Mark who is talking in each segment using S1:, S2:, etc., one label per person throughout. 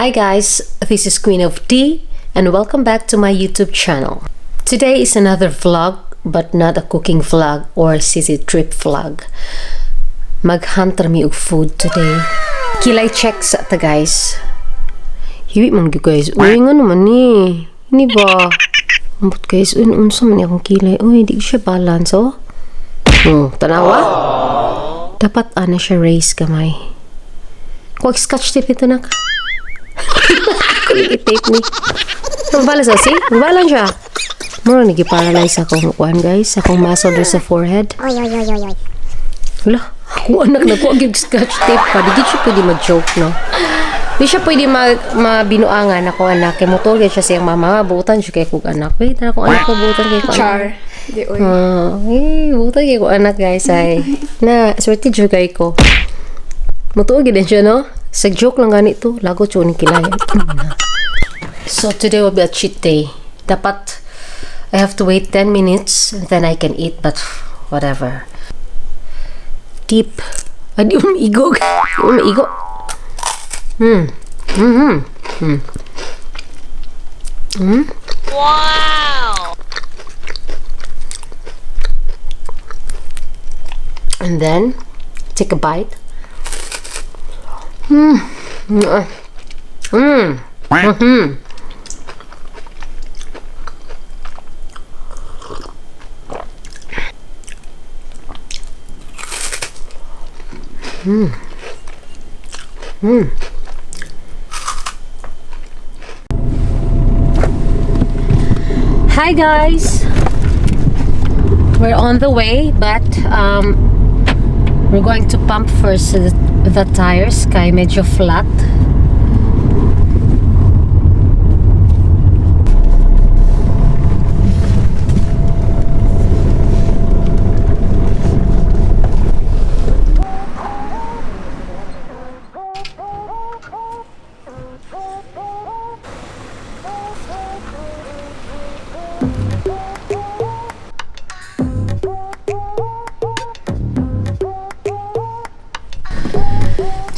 S1: Hi guys, this is Queen of Tea and welcome back to my YouTube channel. Today is another vlog but not a cooking vlog or city trip vlog. Mag-hunter mi og food today. Kilay check sa ta guys. Hiwi man gyud guys. Uy nga naman ni. Ini ba? Ambot guys, unsa man akong kilay. Uy, di siya balance oh. Tanawa? Dapat ana siya raise kamay. Kuwag scotch tape ito na ka. Kulit tape ni. Mabalas na si? Mabalan siya. Mura nagiparalyze akong kuhan guys. Akong muscle sa forehead.
S2: Oy.
S1: Wala. Ako anak na ko. Ang scotch tape pa. Di siya pwede mag-joke no. Di siya pwede mabinuangan ako anak. Kaya motor kaya siya siyang mama. Butan siya kaya kong anak. Wait, akong anak ko butan kaya kong anak.
S3: Char. Di oy.
S1: Butan kaya kong anak guys ay. Na, swerte dyan kaya ko. Motor din siya no. Sa joke lang ganito, lago chuni kilay. So today will be a cheat day. Dapat I have to wait 10 minutes and then I can eat, but whatever. Deep. Adi umigo. Umigo.
S2: Wow!
S1: And then take a bite. Hi guys, we're on the way, but we're going to pump first the tires kay medyo flat.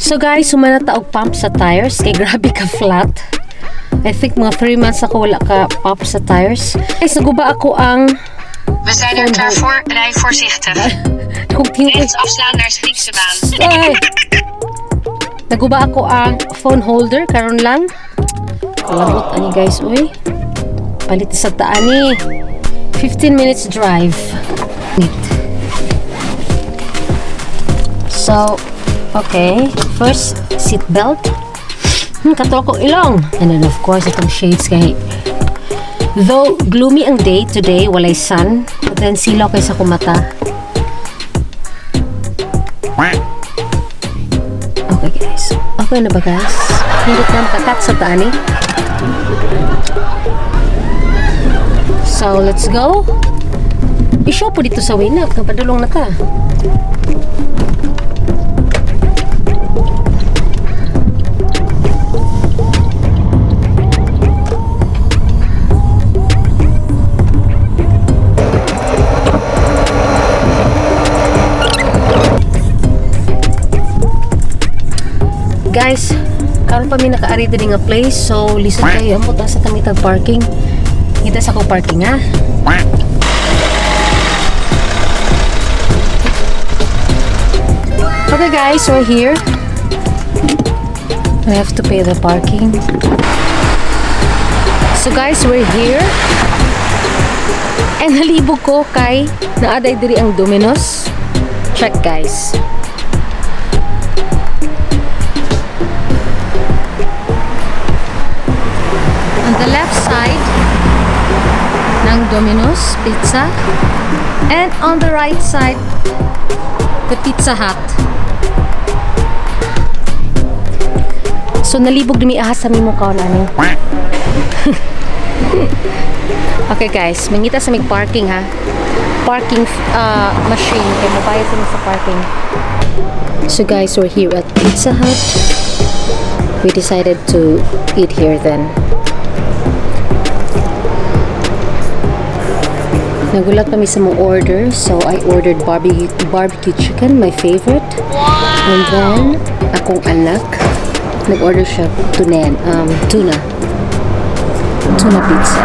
S1: So guys, sumana ta og pump sa tires kay grabe ka flat. I think mga 3 months ako wala ka pump sa tires. Guys, naguba ako ang
S4: We zijn er klaar voor, rij voorzichtig. Rechts afslaan naar Sliepsebaan.
S1: Naguba ako ang phone holder karon lang. Kalabot ani guys, uy. Palit sa taani. 15 minutes drive. So, okay, first seat belt. Katol ko ilong. And then of course itong shades kay though gloomy ang day today, walay sun, but then silaw kay sa kumata. Okay guys, okay na ba guys? Hindi na makakat sa taani. So let's go. I-show po dito sa winak, napadulong na ta. Guys, karon pa mi nakaari diri nga place, so listen kayo mo ta sa tamitag parking. Kita sa ko parking ha. Okay guys, we're here. I have to pay the parking. So guys, we're here. And nalibog ko kay naaday diri ang Domino's. Check guys. On the left side, Domino's Pizza. And on the right side, the Pizza Hut. So nalibog dumi ahas sa mimo kaon ani. Okay guys, mangita sa mig parking ha. Parking machine kay mabayad sa parking. So guys, we're here at Pizza Hut. We decided to eat here then. Nagulat kami sa mga order, so I ordered barbecue chicken, my favorite. Wow. And then akong anak nag-order siya tuna pizza.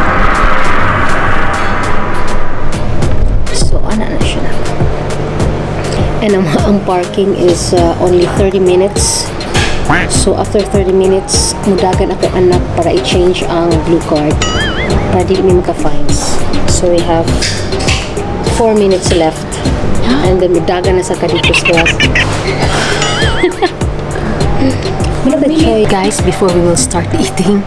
S1: So ana na siya na. And ang parking is only 30 minutes. So after 30 minutes, mudagan ako anak para i-change ang blue card para di mi maka-fines. So we have 4 minutes left. And then mudagan na sa kaditos class. Guys, before we will start eating,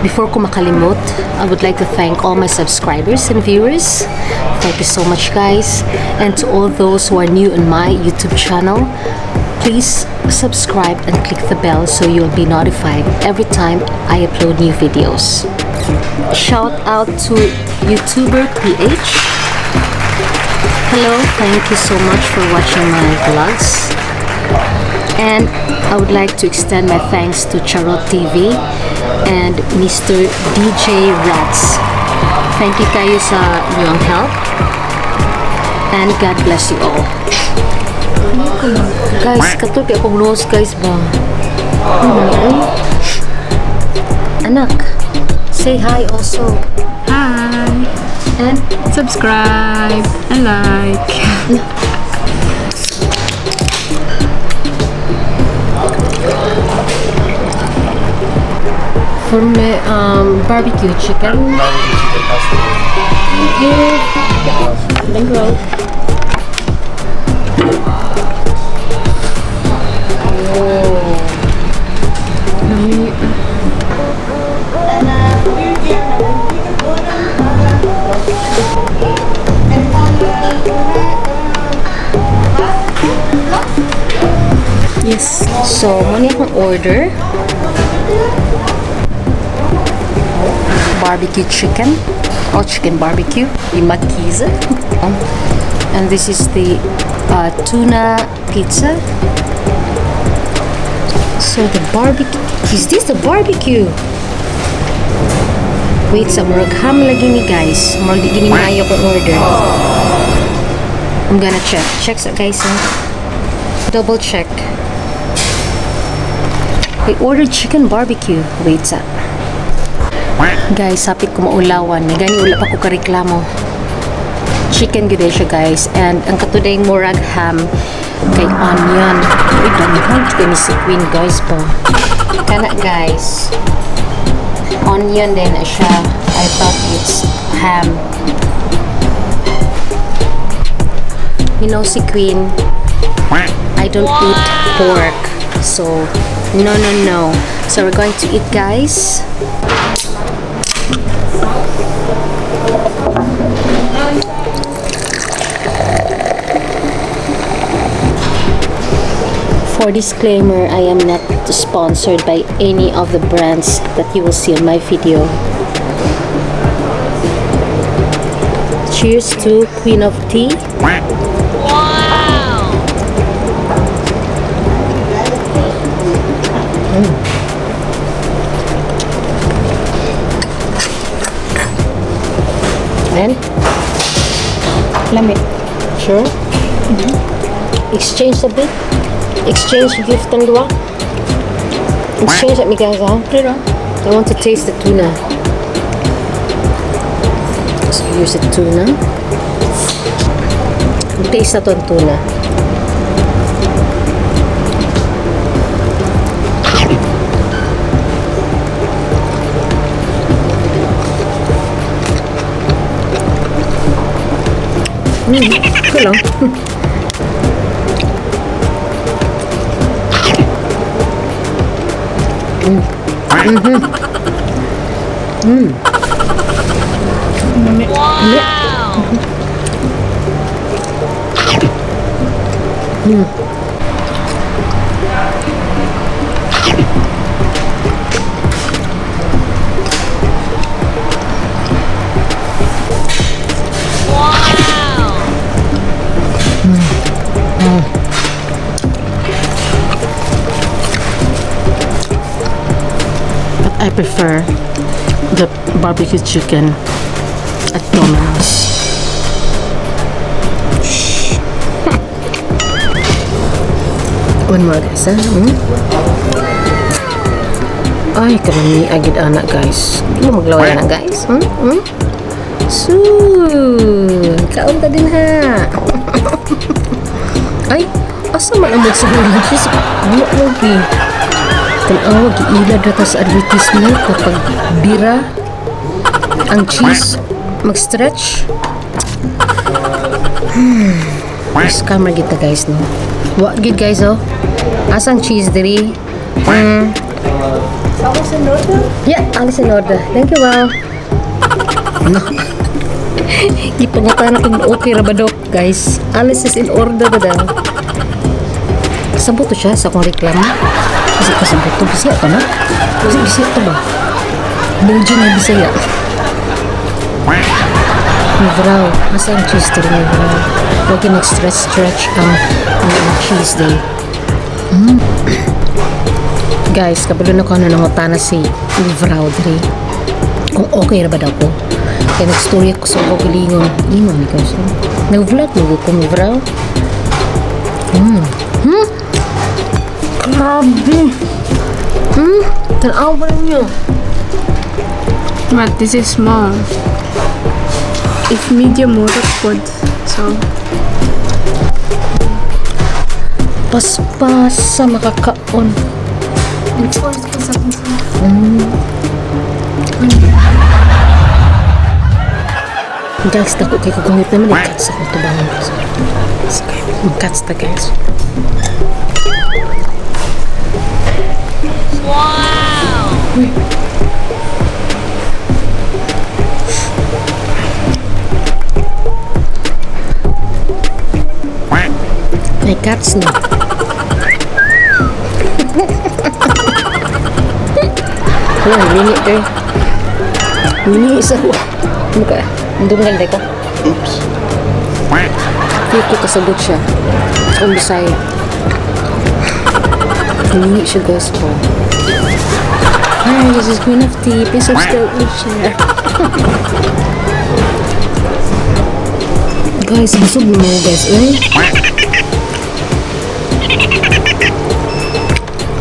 S1: before ko makalimot, I would like to thank all my subscribers and viewers. Thank you so much guys. And to all those who are new on my YouTube channel, please subscribe and click the bell so you'll be notified every time I upload new videos. Shout out to YouTuber PH. Hello, thank you so much for watching my vlogs. And I would like to extend my thanks to Charot TV and Mr. DJ Rats. Thank you kayo sa inyong help. And God bless you all. Guys, katulad akong nose guys ba? Anak, say hi also.
S2: Hi!
S1: And
S2: Subscribe and like.
S1: for me, barbecue chicken. Thank you. Thank you. Yes. So, muna akong order. Barbecue chicken. Or chicken barbecue. Yung makiza. And this is the tuna pizza. So, the barbecue. Is this the barbecue? Wait, sa murag ham lagi ni guys. Murag di gini maayo kong order. I'm gonna check. Check sa guys. Double check. I ordered chicken barbecue. Wait sa. Guys, sapit ko maulawan. Gani ula pa ko kareklamo. Chicken gud siya guys. And ang katudayng murag ham kay onion. Uy, damihan kay ni si Queen guys po. Kana guys. Onion din na siya. I thought it's ham. You know si Queen, I don't eat pork. So, no. So, we're going to eat, guys. For disclaimer, I am not sponsored by any of the brands that you will see on my video. Cheers to Queen of Tea. And lamig. Sure? Exchange a bit. Exchange gift and dua. Exchange at me guys, huh? I want to taste the tuna. So here's the tuna. Taste na to ang tuna. Ito lang. I prefer the barbecue chicken at Domino's. One more guys, ha? Ay, karami agad anak guys. Hindi mo maglaway na guys. So, kaon ta din ha. Ay, asa man ang magsahulan cheese? Ano lagi? Tanawa, giilad na sa advertisement kapag bira ang cheese mag-stretch. Scammer kita guys, no? What good guys, oh? Asang cheese diri?
S3: Alice in order?
S1: Yeah, Alice in order. Thank you, wow. No. Gipangutan akong okay ra ba dok, guys? Alice is in order ba daw? Kasabot to siya sa akong reklamo. Kasi kasabot to, bisaya ka na? Kasi bisaya to ba? Belgian na bisaya. Mivraw, asa ang cheese diri mivraw? Huwag yung nag-stretch ang cheese day. Guys, kabalo na ko na nangutana si Mivraw diri. Kung okay ra ba daw ko? Kaya nag-story ako sa gilingon. Lingon ni guys. Nag-vlog mo ko Mivraw. Grabe. Tanaw ba ninyo?
S2: But this is small. If medium, more good. So,
S1: Paspas sa makakaon. Guys, dako kay kagungit naman yung cuts ako ito bangon. Yung cuts ta guys.
S4: Wow!
S1: May cuts na. Wala, mini kayo. Mini isa ko. Ano ka? Andun ganda ko.
S3: Oops.
S1: Feel ko kasabot siya. Kung Bisaya. Mini siya guys po. Hi, this is Queen of Tea. Please subscribe and share. Guys, busog mo guys.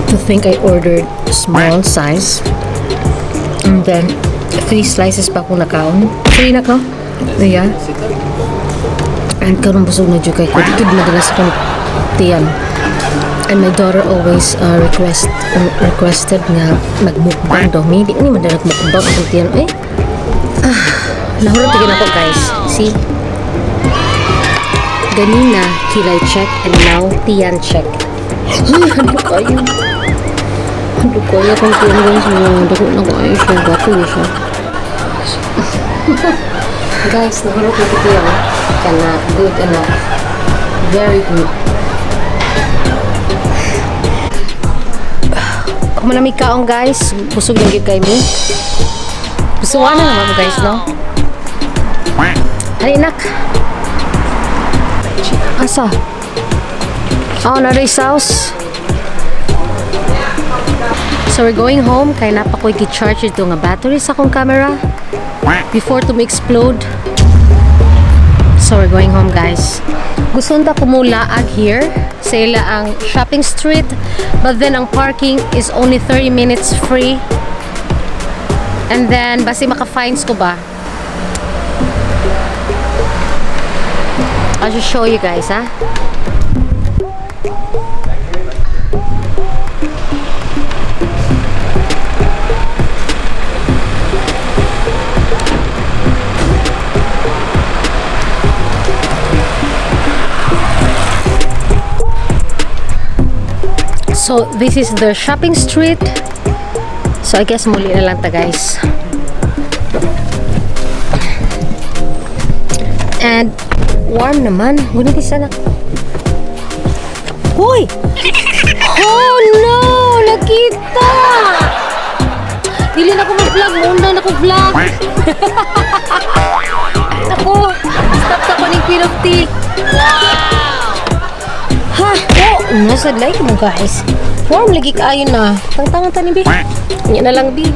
S1: To think I ordered small size. And then 3 slices pa akong nakaon. 3 na ko. Yeah. And karong busog na dyan kay ko. Dikid madalas akong tiyan. And my daughter always requested nga magmukbang Domi. Di ni madalas mukbang akong tiyan. Nahurot tigin ako guys. See? Ganina, kilay check and now tiyan check. Ano kayo? Ano kaya kung tiyan guys mo? Dako na kayo siya. Gato siya. Guys, nahurot na tiyan. Kana, good enough. Very good. Kung manamig kaong guys, busog lang kayo mo. Busuwa na naman mo guys, no? Halinak. Asa? Oh, another sauce. So we're going home kaya napakoy gi-charge ito nga battery sa akong camera before to explode. So we're going home guys. Gusto nta kumulaag here sa ila ang shopping street, but then ang parking is only 30 minutes free. And then basi maka-fines ko ba? I'll just show you guys, ha? So, this is the shopping street. So, I guess muli na lang ta, guys. Warm naman. Gunit sana. Hoy! Oh no! Nakita! Dili na ko mag-vlog. Muna na ko vlog. Ako! Stop sa paning Queen of Tea. Wow! Ha! Oh! Nasa like mo guys. Warm lagi kaayo na. Tang-tangan ta ni Bi. Yan na lang Bi.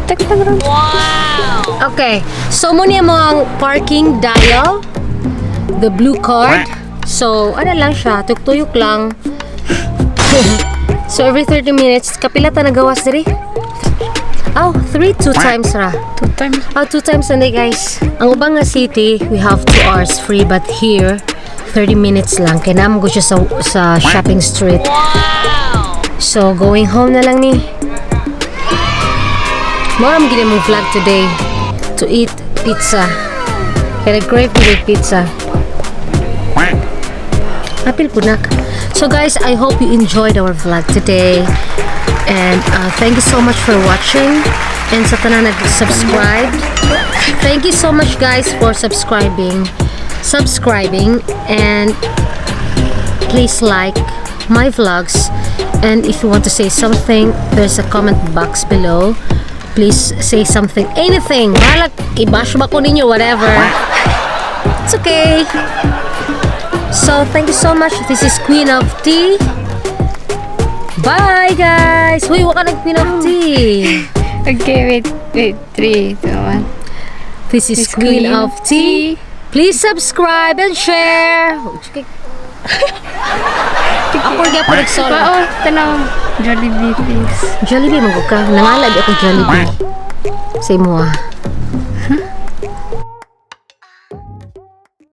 S1: Tag-tang ron. Wow! Okay. So muna mo ang parking dial. The blue card. So, ano lang siya, tuyok lang. So, every 30 minutes, kapila ta nagawas diri? Oh, 2 times ra.
S2: 2 times.
S1: Oh, 2 times na guys. Ang ubang nga city, we have 2 hours free, but here, 30 minutes lang. Kaya naman ko siya sa shopping street. Wow! So, going home na lang ni. Maram gina mong vlog today to eat pizza. Kaya crave to eat pizza. Apil punak. So guys, I hope you enjoyed our vlog today. And thank you so much for watching. And sa tanan nag-subscribe. Thank you so much guys for subscribing. And please like my vlogs. And if you want to say something, there's a comment box below. Please say something. Anything. Malak, i-bash ba ko ninyo, whatever. It's okay. So, thank you so much. This is Queen of Tea. Bye, guys! Uy, waka nag Queen of Tea.
S2: Okay, wait. 3, 2, 1.
S1: This is Queen of Tea. Please subscribe and share. Ako hindi ako nagsola.
S2: Oh, tanaw. Jollibee, please.
S1: Jollibee, magod ka. Nangalag ako Jollibee. Sa imo ah.